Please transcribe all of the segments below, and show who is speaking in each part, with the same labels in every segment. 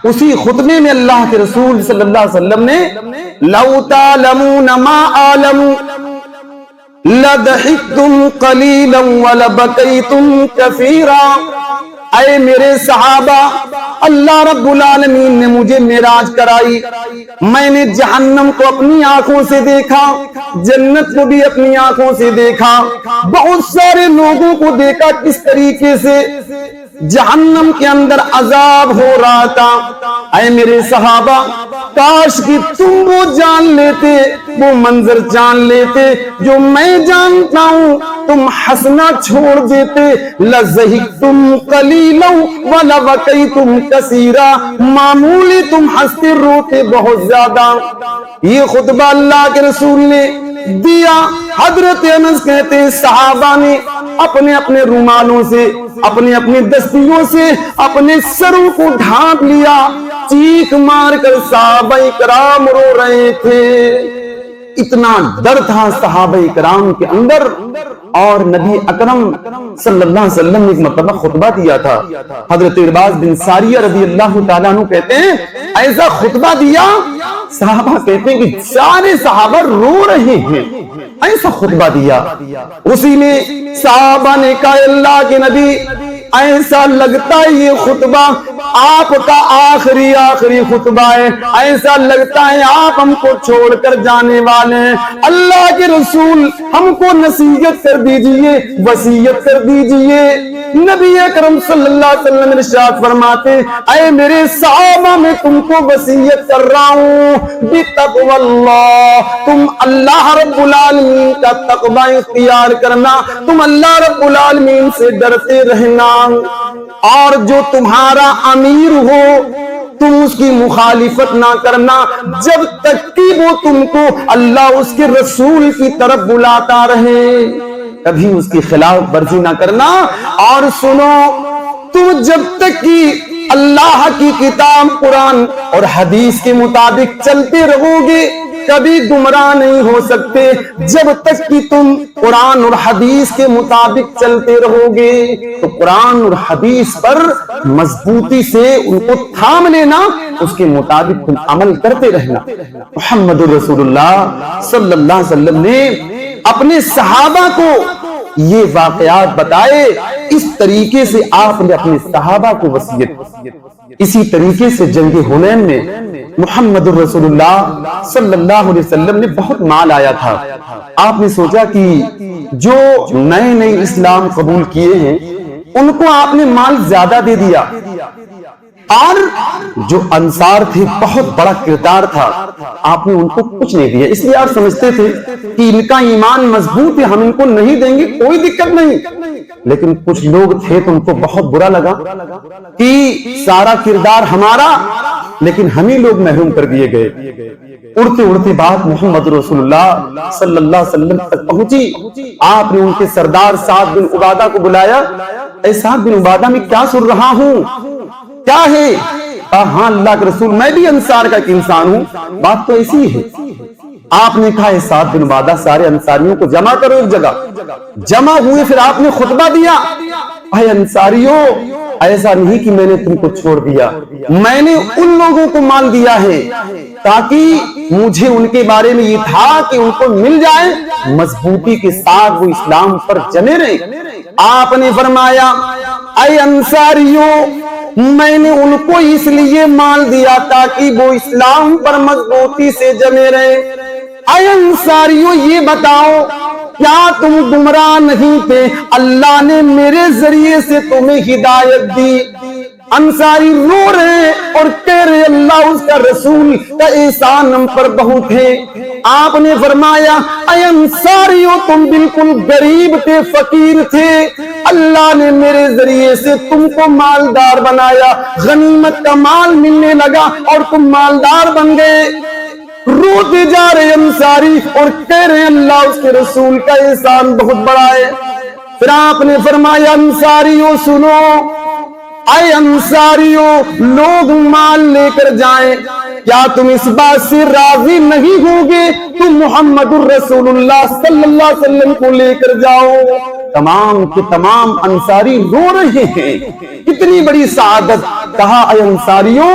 Speaker 1: اسی خطبے میں اللہ کے رسول صلی اللہ علیہ وسلم نے لو تعلمون ما اعلم لضحكتم قليلا ولبكيتم كثيرا. اے میرے صحابہ، اللہ رب العالمین نے مجھے معراج کرائی، میں نے جہنم کو اپنی آنکھوں سے دیکھا، جنت کو بھی اپنی آنکھوں سے دیکھا، بہت سارے لوگوں کو دیکھا کس طریقے سے جہنم کے اندر عذاب ہو رہا تھا. اے میرے صحابہ، کاش کہ تم وہ جان لیتے، وہ منظر جان لیتے جو میں جانتا ہوں، تم ہنسنا چھوڑ دیتے. لَضَحِكْتُمْ قَلِيلًا وَلَبَكَيْتُمْ كَثِيرًا. معمولی تم ہنستے روتے بہت زیادہ. یہ خطبہ اللہ کے رسول نے دیا. حضرت انس کہتے ہیں صحابہ نے اپنے اپنے رومالوں سے، اپنے اپنے دستیوں سے اپنے سروں کو ڈھانپ لیا، چیخ مار کر صحابہ کرام رو رہے تھے. اتنا ڈر تھا صحابہ کرام کے اندر. اور نبی اکرم صلی اللہ علیہ وسلم نے ایک مرتبہ خطبہ دیا تھا. حضرت عرباض بن ساریہ رضی اللہ تعالیٰ عنہ کہتے ہیں ایسا خطبہ دیا، صحابہ کہتے ہیں کہ سارے صحابہ رو رہے ہیں، ایسا خطبہ دیا. اسی میں صحابہ نے کہا اللہ کے نبی، ایسا لگتا ہے یہ خطبہ آپ کا آخری خطبہ ہے، ایسا لگتا ہے آپ ہم کو چھوڑ کر جانے والے ہیں. اللہ کے رسول ہم کو نصیحت کر دیجئے، وصیت کر دیجئے. نبی اکرم صلی اللہ علیہ وسلم ارشاد فرماتے اے میرے صحابہ، میں تم کو وصیت کر رہا ہوں بتقوی اللہ، تم اللہ رب العالمین کا تقوی اختیار کرنا، تم اللہ رب العالمین سے ڈرتے رہنا، اور جو تمہارا امیر ہو تم اس کی مخالفت نہ کرنا جب تک کہ وہ تم کو اللہ اس کے رسول کی طرف بلاتا رہے، کبھی اس کی خلاف ورزی نہ کرنا. اور سنو، تم جب تک کہ اللہ کی کتاب قرآن اور حدیث کے مطابق چلتے رہو گے کبھی گمراہ نہیں ہو سکتے. جب تک کہ تم قرآن اور حدیث کے مطابق چلتے رہو گے تو قرآن اور حدیث پر مضبوطی سے ان کو تھام لینا، اس کے مطابق تم عمل کرتے رہنا. محمد رسول اللہ صلی اللہ علیہ وسلم نے اپنے صحابہ کو یہ واقعات بتائے، اس طریقے سے آپ نے اپنے صحابہ کو وصیت. اسی طریقے سے جنگ حنین میں محمد رسول اللہ صلی اللہ علیہ وسلم نے بہت مال آیا تھا. آپ نے سوچا کہ جو نئے اسلام قبول کیے ہیں ان کو آپ نے مال زیادہ دے دیا، اور جو انصار تھے بہت بڑا کردار تھا، آپ نے ان کو کچھ نہیں دیا. اس لیے آپ سمجھتے تھے کہ ان کا ایمان مضبوط ہے، ہم ان کو نہیں دیں گے، کوئی دقت نہیں. لیکن کچھ لوگ تھے تو ان کو بہت برا لگا کہ سارا کردار ہمارا لیکن ہمیں لوگ محروم کر دیے گئے. اڑتے اڑتے بات محمد رسول اللہ صلی اللہ علیہ وسلم تک پہنچی. آپ نے ان کے سردار سعد بن عبادہ کو بلایا. اے سعد بن عبادہ، میں کیا سن رہا ہوں، کیا ہے؟ ہاں اللہ کے رسول، میں بھی انصار کا ایک انسان ہوں، بات تو ایسی ہے. آپ نے کہا سعد بن عبادہ سارے انصاریوں کو جمع کرو ایک جگہ. جمع ہوئے، پھر آپ نے خطبہ دیا. اے انصاریوں، ایسا نہیں کہ میں نے تم کو چھوڑ دیا، میں نے ان لوگوں کو مال دیا ہے تاکہ مجھے ان کے بارے میں یہ تھا کہ ان کو مل جائے، مضبوطی کے ساتھ وہ اسلام پر جمے رہے. آپ نے فرمایا اے انصاریوں، میں نے ان کو اس لیے مال دیا تاکہ وہ اسلام پر مضبوطی سے جمے رہے. اے انصاریوں، یہ بتاؤ کیا تم گمراہ نہیں تھے؟ اللہ نے میرے ذریعے سے تمہیں ہدایت دی. انصاری رو رہے اور کہہ رہے اللہ اس کا رسول کا احسان ہم پر بہت ہے. آپ نے فرمایا اے انصاریوں، تم بالکل غریب تھے، فقیر تھے، اللہ نے میرے ذریعے سے تم کو مالدار بنایا، غنیمت کا مال ملنے لگا اور تم مالدار بن گئے. روتے جا رہے انصاری اور کہہ رہے اللہ اس کے رسول کا احسان بہت بڑا ہے. پھر آپ نے فرمایا انصاریوں سنو، اے انصاریوں، لوگ مال لے کر جائیں، کیا تم اس بات سے راضی نہیں ہوگے؟ تم محمد الرسول اللہ صلی اللہ علیہ وسلم کو لے کر جاؤ. تمام کے تمام انصاری رو رہے ہیں، کتنی بڑی سعادت. کہا اے انصاریوں،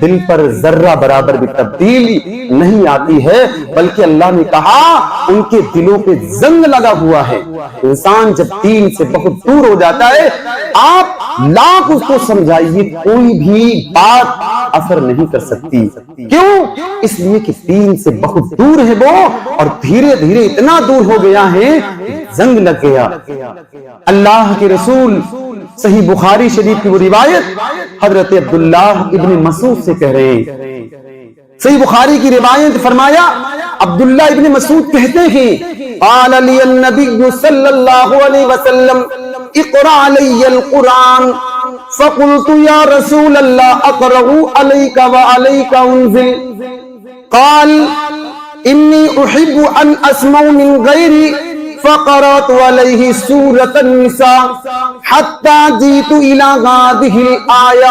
Speaker 1: دل پر ذرہ برابر بھی تبدیلی نہیں آتی ہے، بلکہ اللہ نے کہا ان کے دلوں پہ زنگ لگا ہوا ہے۔ انسان جب دین سے بہت دور ہو جاتا ہے، آپ لاکھ اس کو سمجھائیے، کوئی بھی بات اثر نہیں کر سکتی۔ کیوں؟ اس لیے کہ دین سے بہت دور ہے وہ، اور دھیرے دھیرے اتنا دور ہو گیا ہے، زنگ لگ گیا۔ اللہ کے رسول صحیح بخاری شریف کی وہ روایت حضرت عبداللہ ابن مسعود سے کہہ رہے ہیں، صحیح بخاری کی روایت، فرمایا عبداللہ ابن مسعود کہتے ہیں قال لی النبی صلی اللہ علیہ وسلم اقرأ علی القرآن فقلت یا رسول اللہ اقرأ علیک وعلیک انزل قال انی احب ان اسمع من غیری فقرأت علیہ سورة النساء حتی جئت الى هذه الآیہ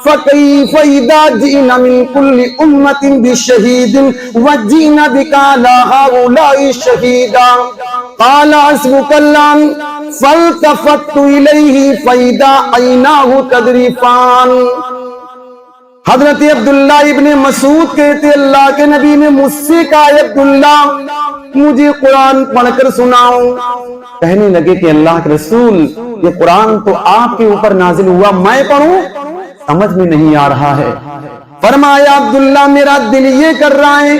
Speaker 1: فَكَيْفَ إِذَا جِئْنَا مِنْ كُلِّ أُمَّةٍ بِشَهِيدٍ وَجِئْنَا بِكَ عَلَى هَؤُلَاءِ شَهِيدًا قَالَ حَسْبُكَ اللَّهُ فَالْتَفَتْتُ إِلَيْهِ فَإِذَا عَيْنَاهُ تَذْرِفَانِ۔ حضرت عبداللہ ابن مسعود کہتے اللہ کے نبی نے مجھ سے کہا عبداللہ مجھے قرآن پڑھ کر سناؤ۔ کہنے لگے کہ اللہ کے رسول یہ قرآن تو آپ کے اوپر نازل ہوا، میں پڑھوں؟ سمجھ میں نہیں آ رہا ہے۔ فرمایا عبداللہ میرا دل یہ کر رہا ہے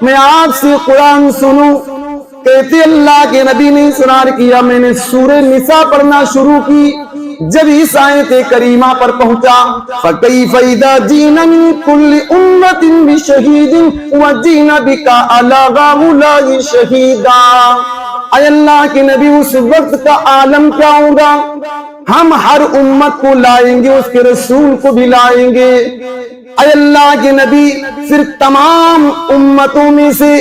Speaker 1: میں آپ سے قرآن سنوں۔ کہتے اللہ کے نبی نے اصرار کیا، میں نے سورہ نساء پڑھنا شروع کی۔ جب اس آیت کریمہ پر پہنچا فَكَيْفَ إِذَا جِئْنَا مِنْ كُلِّ أُمَّةٍ بِشَهِيدٍ وَجِئْنَا بِكَ عَلَى هَؤُلَاءِ شَهِيدًا۔ اے اللہ کے نبی اس وقت کا عالم کیا ہوگا؟ ہم ہر امت کو لائیں گے، اس کے رسول کو بھی لائیں گے۔ اے اللہ کے نبی پھر تمام امتوں میں سے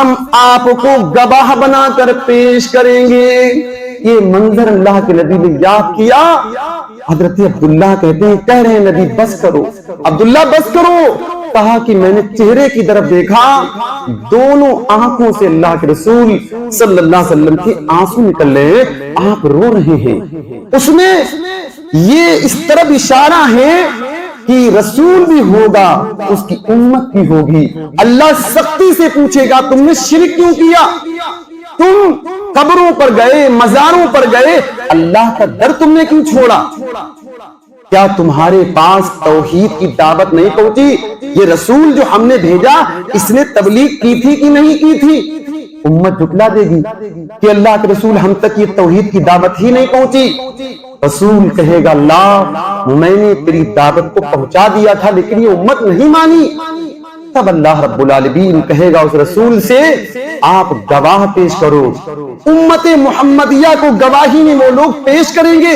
Speaker 1: ہم آپ کو گواہ بنا کر پیش کریں گے۔ یہ منظر اللہ کے نبی نے یاد کیا۔ حضرت عبداللہ کہتے ہیں کہہ رہے ہیں نبی بس کرو، عبداللہ بس کرو۔ کہا کہ میں نے چہرے کی طرف دیکھا، دونوں آنکھوں سے اللہ کے رسول صلی اللہ علیہ وسلم کے آنسو نکل رہے ہیں، آپ رو رہے ہیں۔ اس میں یہ اس طرف اشارہ ہے کہ رسول بھی ہوگا، اس کی امت بھی ہوگی۔ اللہ سختی سے پوچھے گا تم نے شرک کیوں کیا؟ تم قبروں پر گئے، مزاروں پر گئے، اللہ کا در تم نے کیوں چھوڑا؟ کیا تمہارے پاس توحید کی دعوت نہیں پہنچی؟ یہ رسول جو ہم نے بھیجا اس نے تبلیغ کی تھی کہ نہیں کی تھی؟ امت جھٹلا دے گی کہ اللہ کے رسول ہم تک یہ توحید کی دعوت ہی نہیں پہنچی۔ رسول کہے گا اللہ میں نے تیری دعوت کو پہنچا دیا تھا لیکن یہ امت نہیں مانی۔ تب اللہ رب العالمین کہے گا اس رسول سے آپ گواہ پیش کرو۔ امت محمدیہ کو گواہی میں وہ لوگ پیش کریں گے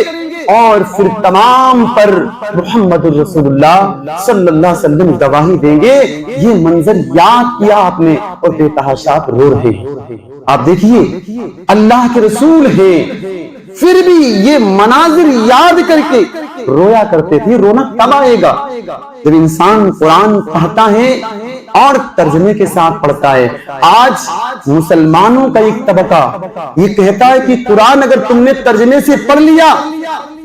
Speaker 1: اور پھر تمام پر محمد الرسول اللہ صلی اللہ علیہ وسلم گواہی دیں گے۔ یہ منظر یاد کیا آپ نے اور بے تحاشا رو رہے ہیں۔ آپ دیکھیے اللہ کے رسول ہیں پھر بھی یہ مناظر یاد کر کے رویا کرتے تھے۔ رونا کب آئے گا؟ جب انسان قرآن پڑھتا ہے اور ترجمے کے ساتھ پڑھتا ہے۔ آج مسلمانوں کا ایک طبقہ یہ کہتا ہے کہ قرآن اگر تم نے ترجمے سے پڑھ لیا،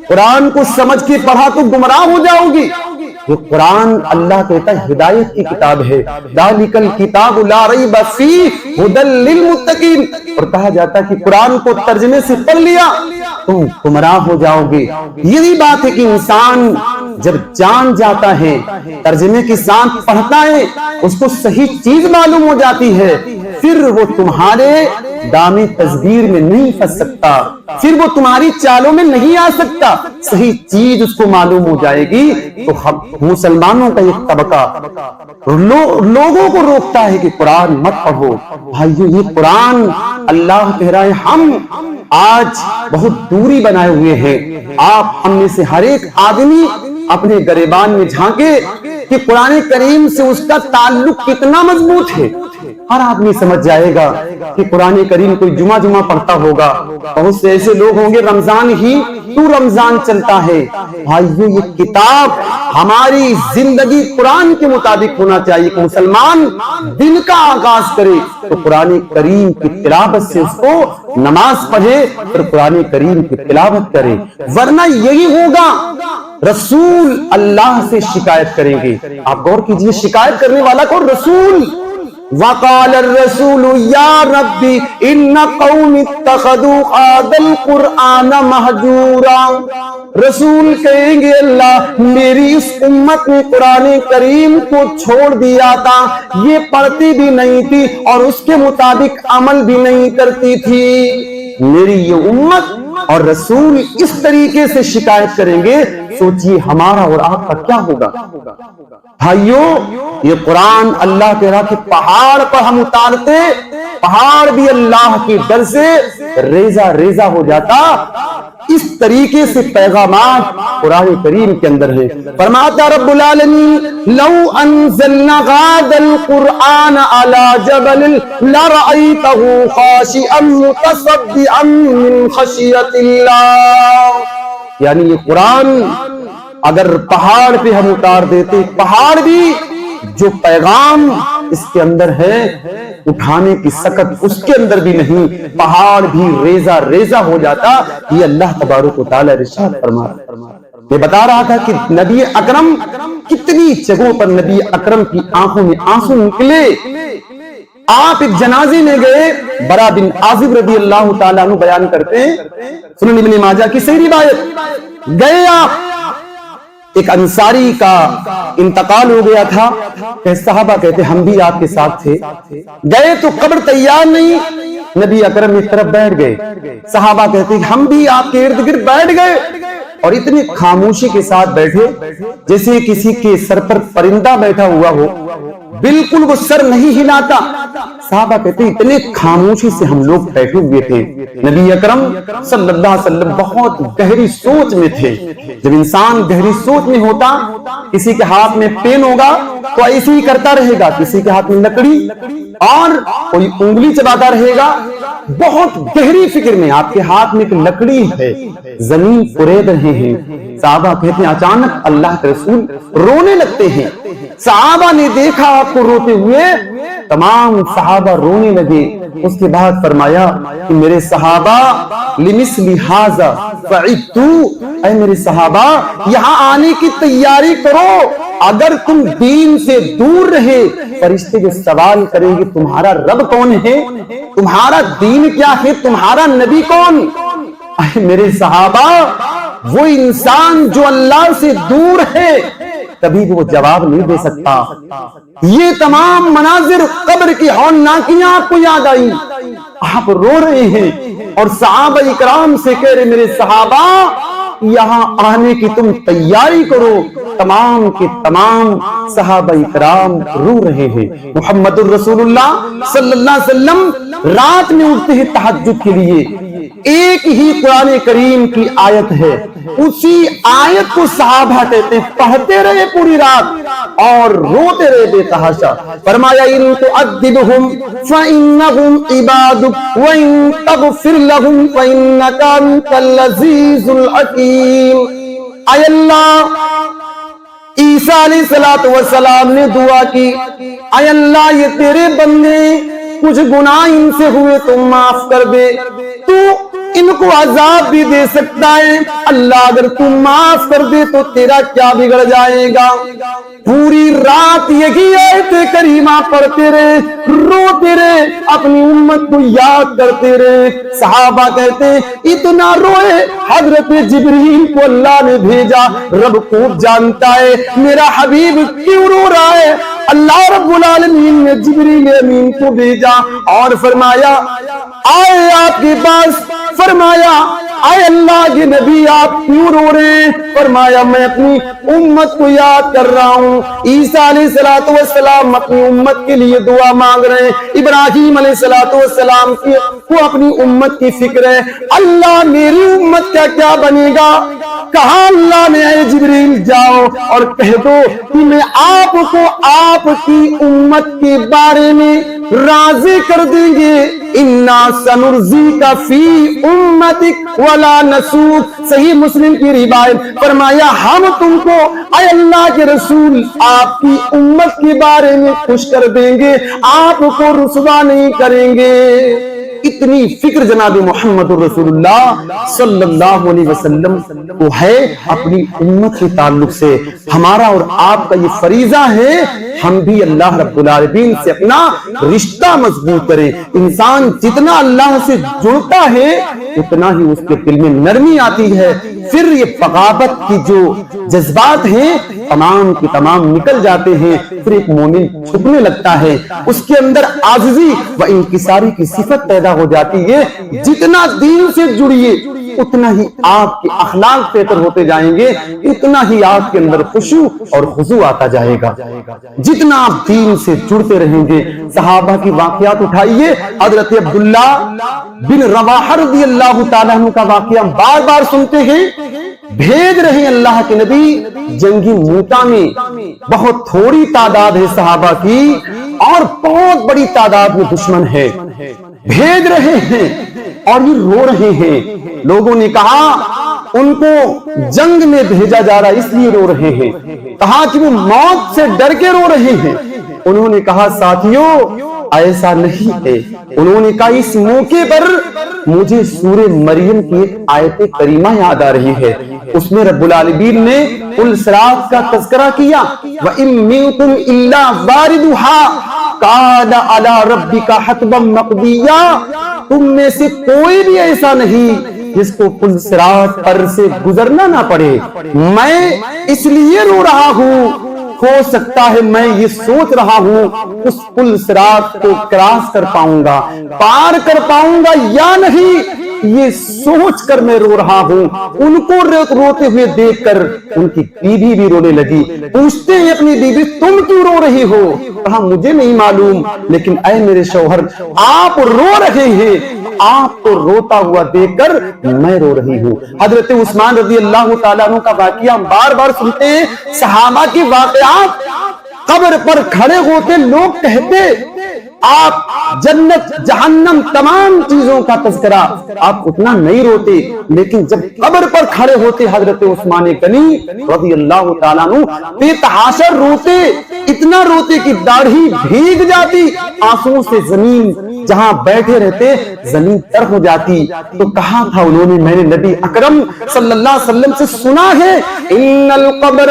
Speaker 1: قرآن کو سمجھ کے پڑھا تو گمراہ ہو جاؤ گی۔ یہ قرآن اللہ کہتا ہے ہدایت کی کتاب ہے، ذالک الکتاب لا ریب فیہ ھدی للمتقین، اور کہا جاتا ہے کہ قرآن کو ترجمے سے پڑھ لیا تم گمراہ ہو جاؤ گے۔ یہی بات ہے کہ انسان جب جان جاتا ہے، ترجمے کے ساتھ پڑھتا ہے، اس کو صحیح چیز معلوم ہو جاتی ہے، پھر وہ تمہارے دامِ تزویر میں نہیں پھنس سکتا، پھر وہ تمہاری چالوں میں نہیں آ سکتا، صحیح چیز اس کو معلوم ہو جائے گی۔ تو ہم مسلمانوں کا ایک طبقہ لوگوں کو روکتا ہے کہ قرآن مت پڑھو۔ بھائیو یہ قرآن اللہ کہہ رہا ہے ہم آج بہت دوری بنائے ہوئے ہیں۔ آپ ہم میں سے ہر ایک آدمی اپنے گریبان میں جھانکے کہ قرآن کریم سے اس کا تعلق کتنا مضبوط ہے۔ ہر آدمی سمجھ جائے گا کہ قرآن کریم کوئی جمعہ پڑھتا ہوگا. بہت سے ایسے لوگ ہوں گے رمضان ہی تو رمضان چلتا ہے. بھائیو یہ کتاب ہماری زندگی قرآن کے مطابق ہونا چاہیے. کہ مسلمان دن کا آغاز کرے تو قرآن کریم کی تلاوت سے اس کو نماز پڑھے پھر قرآن کریم کی تلاوت کرے. ورنہ یہی ہوگا رسول اللہ سے شکایت کریں گے. آپ غور کیجئے شکایت کرنے والا کون؟ رسول. وقال الرسول یا ربی ان قوم اتخذوا هذا القرآن مہجورا. رسول کہیں گے اللہ میری اس امت نے قرآن کریم کو چھوڑ دیا تھا، یہ پڑھتی بھی نہیں تھی اور اس کے مطابق عمل بھی نہیں کرتی تھی. میری یہ امت اور رسول اس طریقے سے شکایت کریں گے. سوچئے ہمارا اور آپ کا کیا ہوگا؟ بھائیو یہ قرآن اللہ کے راہ کے پہاڑ پر ہم اتارتے، پہاڑ بھی اللہ کے ڈر سے ریزہ ریزہ ہو جاتا. اس طریقے سے پیغامات قرآن کریم کے اندر ہے. فرماتا رب العالمین لو انزلنا هذا القرآن على جبل لرأيته خاشعا متصدعا من خشیۃ اللہ. یعنی یہ قرآن اگر پہاڑ پہ ہم اتار دیتے، پہاڑ بھی جو پیغام اس کے اندر ہے اٹھانے کی سکت اس کے اندر بھی نہیں، پہاڑ بھی ریزہ ریزہ ہو جاتا. یہ اللہ تبارک و تعالی ارشاد فرما رہا ہے. یہ بتا رہا تھا کہ نبی اکرم کتنی جگہوں پر نبی اکرم کی آنکھوں میں آنسو نکلے. آپ ایک جنازے میں گئے، برا بن عازب رضی اللہ تعالیٰ عنہ بیان کرتے ہیں، سنن ابن ماجہ کی صحیح روایت، گئے آپ، ایک انصاری کا انتقال ہو گیا تھا. صحابہ کہتے ہم بھی آپ کے ساتھ تھے. گئے تو قبر تیار نہیں، نبی اکرم اس طرف بیٹھ گئے. صحابہ کہتے ہم بھی آپ کے ارد گرد بیٹھ گئے اور اتنی خاموشی کے ساتھ بیٹھے جیسے کسی کے سر پر پرندہ بیٹھا ہوا ہو، بالکل وہ سر نہیں ہلاتا. صحابہ کہتے ہیں اتنے خاموشی سے ہم لوگ بیٹھے ہوئے تھے. نبی اکرم صلی اللہ علیہ وسلم بہت گہری سوچ میں تھے. جب انسان گہری سوچ میں ہوتا، کسی کے ہاتھ میں پین ہوگا تو ایسے ہی کرتا رہے گا، کسی کے ہاتھ میں لکڑی اور کوئی انگلی چباتا رہے گا. بہت گہری فکر میں، آپ کے ہاتھ میں ایک لکڑی ہے، زمین کرید رہے ہیں. صحابہ کہتے ہیں اچانک اللہ کے رسول رونے لگتے ہیں. صحابہ نے دیکھا آپ کو روتے ہوئے، تمام صحابہ رونے لگے. اس کے بعد فرمایا کہ میرے صحابہ لمثل ھذا فعدتوا، اے میرے صحابہ یہاں آنے کی تیاری کرو. اگر تم دین سے دور رہے فرشتے جو سوال کریں گے تمہارا رب کون ہے، تمہارا دین کیا ہے، تمہارا نبی کون؟ اے میرے صحابہ وہ انسان جو اللہ سے دور ہے کبھی وہ جواب نہیں دے سکتا. یہ تمام مناظر قبر کی ہولناکیاں آپ کو یاد آئی، آپ رو رہے ہیں اور صحابہ اکرام سے کہہ رہے میرے صحابہ یہاں آنے کی تم تیاری کرو. تمام کے تمام صحابہ اکرام رو رہے ہیں. محمد الرسول اللہ صلی اللہ علیہ وسلم رات میں اٹھتے ہیں تہجد کے لیے. ایک ہی قرآن کریم کی آیت ہے، اسی آیت کو صحابہ کہتے ہیں پڑھتے رہے پوری رات اور روتے رہے بے تحاشا. فرمایا ان تعذبهم فانهم عبادك وان تغفر لهم فانك انت العزیز الحکیم. اے اللہ، عیسیٰ علیہ السلام نے دعا کی، اے اللہ یہ تیرے بندے کچھ گناہ ان سے ہوئے تو معاف کر دے، تو ان کو عذاب بھی دے سکتا ہے. اللہ اگر تم معاف کر دے تو تیرا کیا بگڑ جائے گا. پوری رات یہی آیت کریمہ پڑھتے رہے، روتے رہے، اپنی امت کو یاد کرتے رہے. صحابہ کہتے ہیں اتنا روئے حضرت جبریل کو اللہ نے بھیجا. رب خوب جانتا ہے میرا حبیب کیوں رو رہا ہے. اللہ رب العالمین نے جبریل امین کو بھیجا اور فرمایا آئے آپ کے پاس. فرمایا اے اللہ کے نبی آپ کیوں رو رہے ہیں؟ فرمایا میں اپنی امت کو یاد کر رہا ہوں. عیسیٰ علیہ السلام اپنی امت کے لیے دعا مانگ رہے ہیں، ابراہیم علیہ السلام کو اپنی امت کی فکر ہے. اللہ میری امت کا کیا بنے گا؟ کہا اللہ نے اے جبریل جاؤ اور کہہ دو کہ میں آپ کو آپ کی امت کے بارے میں راضی کر دیں گے، انا سنرضیک فی امتک ولا نسوک۔ صحیح مسلم کی روایت، فرمایا ہم تم کو اے اللہ کے رسول آپ کی امت کے بارے میں خوش کر دیں گے، آپ کو رسوا نہیں کریں گے۔ اتنی فکر جناب محمد رسول اللہ صلی اللہ علیہ وسلم کو ہے اپنی امت کے تعلق سے۔ ہمارا اور آپ کا یہ فریضہ ہے، ہم بھی اللہ رب العالمین سے اپنا رشتہ مضبوط کریں۔ انسان جتنا اللہ سے جڑتا ہے اتنا ہی اس کے دل میں نرمی آتی ہے، پھر یہ بغاوت کی جو جذبات ہیں تمام کی تمام نکل جاتے ہیں، پھر ایک مومن جھکنے لگتا ہے، اس کے اندر عاجزی و انکساری کی صفت پیدا ہو جاتی ہے۔ جتنا دین سے جڑیے اتنا ہی آپ کے اخلاق بہتر ہوتے جائیں گے، اتنا ہی آپ کے اندر خشوع اور خضوع آتا جائے گا۔ جتنا آپ دین سے جڑتے رہیں گے، صحابہ کی واقعات اٹھائیے، حضرت عبداللہ بن رواحہ رضی اللہ تعالیٰ عنہ کا واقعہ بار بار سنتے ہیں۔ بھیج رہے ہیں اللہ کے نبی جنگی موتا میں، بہت تھوڑی تعداد ہے صحابہ کی اور بہت بڑی تعداد میں دشمن ہے، بھیج رہے ہیں اور یہ رو رہے ہیں۔ لوگوں نے کہا ان کو جنگ میں بھیجا جا رہا اس لیے رو رہے ہیں، کہا کہ وہ موت سے ڈر کے رو رہے ہیں۔ انہوں نے کہا ساتھیوں ایسا نہیں ہے، انہوں نے کہا اس موقع پر مجھے سورہ مریم کی ایک آیت کریمہ یاد آ رہی ہے، اس میں رب العالمین نے پل صراط کا تذکرہ کیا، وَإِن مِّنكُمْ إِلَّا وَارِدُهَا كَانَ عَلَى رَبِّكَ حَتْمًا مَّقْضِيًّا۔ تم میں سے کوئی بھی ایسا نہیں جس کو پل صراط پر سے گزرنا نہ پڑے۔ میں اس لیے رو رہا ہوں، ہو سکتا ہے میں یہ سوچ رہا ہوں اس پل صراط کو کراس کر پاؤں گا، پار کر پاؤں گا یا نہیں، یہ سوچ کر میں رو رہا ہوں۔ ان کو روتے ہوئے دیکھ کر ان کی بیوی بھی رونے لگی، پوچھتے ہیں اپنی بیوی تم کیوں رو رہی ہو؟ کہا مجھے نہیں معلوم، لیکن اے میرے شوہر آپ رو رہے ہیں، آپ کو روتا ہوا دیکھ کر میں رو رہی ہوں۔ حضرت عثمان رضی اللہ تعالیٰ عنہ کا واقعہ بار بار سنتے ہیں، صحابہ کے واقعات، قبر پر کھڑے ہوتے لوگ کہتے آپ جنت جہنم تمام چیزوں کا تذکرہ، آپ اتنا نہیں روتے، لیکن جب قبر پر کھڑے ہوتے حضرت عثمان غنی رضی اللہ تعالیٰ عنہ بے تحاشا روتے، اتنا روتے کہ داڑھی بھیگ جاتی، آنسوؤں سے زمین جہاں بیٹھے رہتے زمین تر ہو جاتی۔ تو کہا تھا انہوں نے، میں نے نبی اکرم صلی اللہ علیہ وسلم سے سنا ہے، ان القبر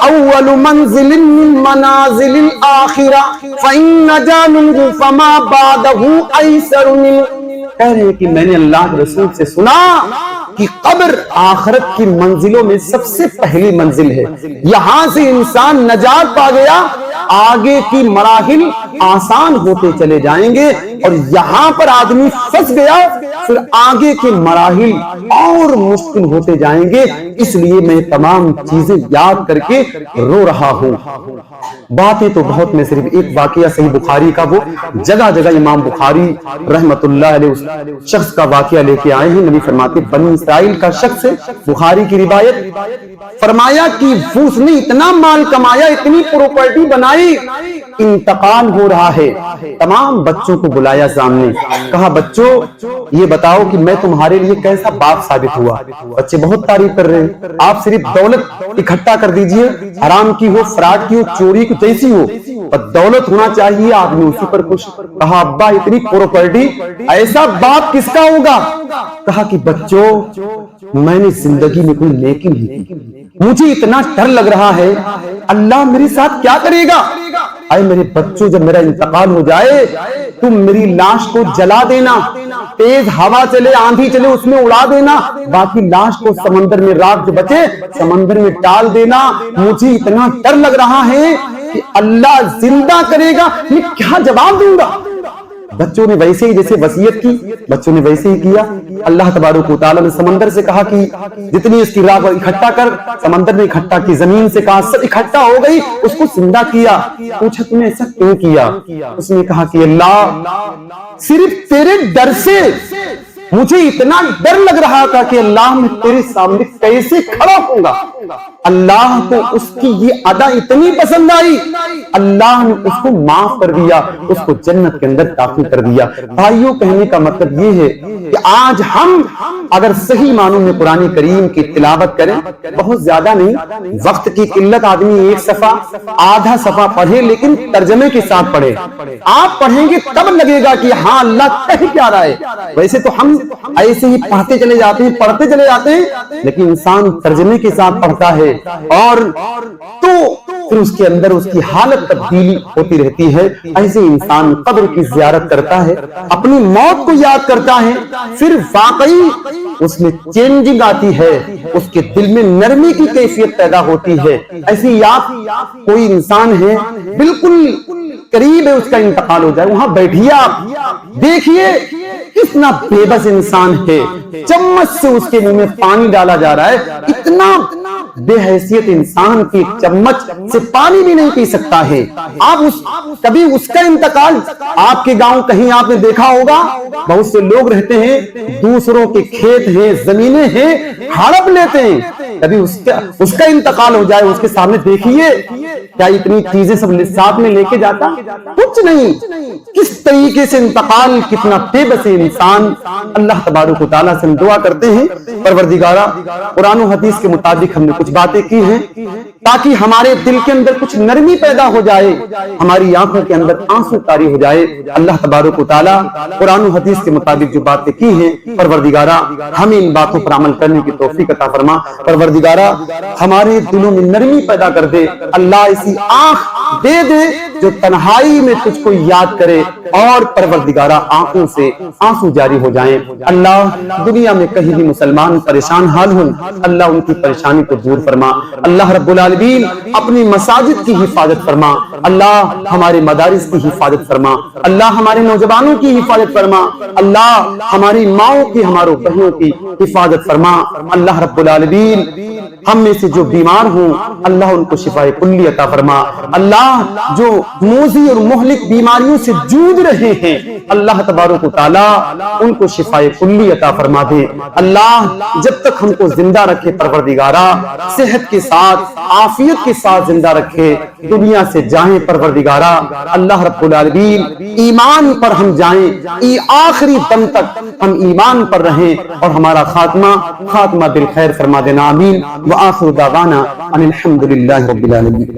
Speaker 1: اول منزل من منازل الاخرہ فان نجا منه فما بعده ایسر منه۔ کہہ رہے ہیں کہ میں نے اللہ کے رسول سے سنا کہ قبر آخرت کی منزلوں میں سب سے پہلی منزل ہے، یہاں سے انسان نجات پا گیا، آگے کی مراحل آسان ہوتے چلے جائیں گے، اور یہاں پر آدمی پھنس گیا پھر آگے کے مراحل اور مشکل ہوتے جائیں گے۔ اس لیے میں تمام چیزیں یاد کر کے رو رہا ہوں۔ باتیں تو بہت، میں صرف ایک واقعہ صحیح بخاری کا، وہ جگہ جگہ امام بخاری رحمت اللہ علیہ اس شخص کا واقعہ لے کے آئے ہیں۔ نبی فرماتے بنی اسرائیل کا شخص ہے، بخاری کی روایت، فرمایا کہ اس نے اتنا مال کمایا، اتنی پراپرٹی بنائی، انتقال ہو رہا ہے، تمام بچوں کو بلایا سامنے، کہا بچوں یہ بتاؤ کہ میں تمہارے لیے کیسا باپ ثابت ہوا؟ بچے بہت تعریف کر رہے ہیں، آپ صرف دولت اکٹھا کر دیجئے، حرام کی ہو، فراڈ کی ہو، چوری کی جیسی ہو، دولت ہونا چاہیے، آپ نے اسی پر خوش۔ کہا ابا اتنی پراپرٹی، ایسا باپ کس کا ہوگا؟ کہا کہ بچوں میں نے زندگی میں کوئی نیکی نہیں کی، مجھے اتنا ڈر لگ رہا ہے اللہ میرے ساتھ کیا کرے گا۔ اے میرے بچوں جب میرا انتقال ہو جائے تم میری لاش کو جلا دینا، تیز ہوا چلے آندھی چلے اس میں اڑا دینا، باقی لاش کو سمندر میں، راکھ جو بچے سمندر میں ڈال دینا، مجھے اتنا ڈر لگ رہا ہے کہ اللہ زندہ کرے گا میں کیا جواب دوں گا۔ بچوں نے ویسے ہی جیسے وصیت کی بچوں نے ویسے ہی کیا۔ اللہ تبارک و تعالیٰ نے سمندر سے کہا کہ جتنی اس کی راکھ اکٹھا کر، سمندر نے اکٹھا کی، زمین سے کہا سب اکٹھا ہو گئی، اس کو زندہ کیا۔ پوچھا تم نے ایسا کیوں کیا؟ اس نے کہا کہ اللہ صرف تیرے ڈر سے مجھے اتنا ڈر لگ رہا تھا کہ اللہ میں تیرے سامنے کیسے کھڑا ہوں گا. اللہ کو اس کی یہ ادا اتنی پسند آئی, اللہ نے اس کو معاف کر دیا, اس کو جنت کے اندر داخل کر دیا. بھائیوں, کہنے کا مطلب یہ ہے کہ آج ہم اگر صحیح معنوں میں قرآن کریم کی تلاوت کریں, بہت زیادہ نہیں, وقت کی قلت, آدمی ایک صفحہ آدھا صفحہ پڑھے لیکن ترجمے کے ساتھ پڑھے. آپ پڑھیں گے تب لگے گا کہ ہاں اللہ کہہ کیا رہا ہے. ویسے تو ہم ایسے ہی پڑھتے چلے جاتے ہیں, پڑھتے چلے جاتے ہیں, لیکن انسان ترجمے کے ساتھ پڑھتا ہے اور تو پھر اس کے اندر اس کی حالت تبدیلی ہوتی رہتی ہے. ایسے انسان قبر کی زیارت کرتا ہے, اپنی موت کو یاد کرتا ہے, پھر واقعی اس میں چینجنگ آتی ہے, اس کے دل میں نرمی کی کیفیت پیدا ہوتی ہے. ایسے ہی آپ کوئی انسان ہے بالکل قریب ہے اس کا انتقال ہو جائے, وہاں بیٹھیے, آپ دیکھیے کتنا بے بس انسان ہے, چمچ سے اس کے منہ میں پانی ڈالا جا رہا ہے, اتنا بے حیثیت انسان کی چمچ سے پانی بھی نہیں پی سکتا ہے. آپ کبھی اس کا انتقال آپ کے گاؤں کہیں آپ نے دیکھا ہوگا, بہت سے لوگ رہتے ہیں, دوسروں کے کھیت ہیں, زمینیں ہیں, ہڑپ لیتے ہیں. کبھی اس کا انتقال ہو جائے, اس کے سامنے دیکھیے کیا اتنی چیزیں سب ساتھ میں لے کے جاتا, کچھ نہیں. کس طریقے سے انتقال, کتنا بے بس انسان. اللہ تبارک و تعالیٰ سے ہم دعا کرتے ہیں, پروردگارہ قرآن و حدیث کے مطابق ہم نے کچھ باتیں کی ہیں تاکہ ہمارے دل کے اندر کچھ نرمی پیدا ہو جائے, ہماری آنکھوں کے اندر آنسو طاری ہو جائے. اللہ تبارک و تعالیٰ قرآن و حدیث کے مطابق جو باتیں کی ہیں, پروردگارہ ہمیں ان باتوں پر عمل کرنے کی توفیق عطا فرما. پروردگارہ ہمارے دلوں میں نرمی پیدا کر دے. اللہ ایسی آنکھ دے دے جو تنہائی میں تجھ کو یاد کرے, اور پروردگارہ آنکھوں سے آنسو جاری ہو جائیں. اللہ دنیا میں کہیں بھی مسلمان پریشان حال ہوں, اللہ ان کی پریشانی کو دور فرما. اللہ رب العالمین اپنی مساجد کی حفاظت فرما. اللہ ہمارے مدارس کی حفاظت فرما. اللہ ہمارے نوجوانوں کی حفاظت فرما. اللہ ہماری ماؤں کی, ہماروں بہنوں کی حفاظت فرما. اللہ رب العالمین ہم میں سے جو بیمار ہوں, اللہ ان کو شفائے کلی عطا فرما. اللہ جو موذی اور مہلک بیماریوں سے جوجھ رہے ہیں, اللہ تبارک و تعالیٰ ان کو شفائے کلی عطا فرما دے. اللہ جب تک ہم کو زندہ رکھے پروردگارہ, صحت کے ساتھ, عافیت کے ساتھ زندہ رکھے, دنیا سے جائیں پروردگارہ. اللہ رب العالمین ایمان پر ہم جائیں, آخری دم تک ہم ایمان پر رہیں, اور ہمارا خاتمہ بالخیر فرما دینا. آمین. وآخر دعوانا ان الحمد للہ رب العالمین.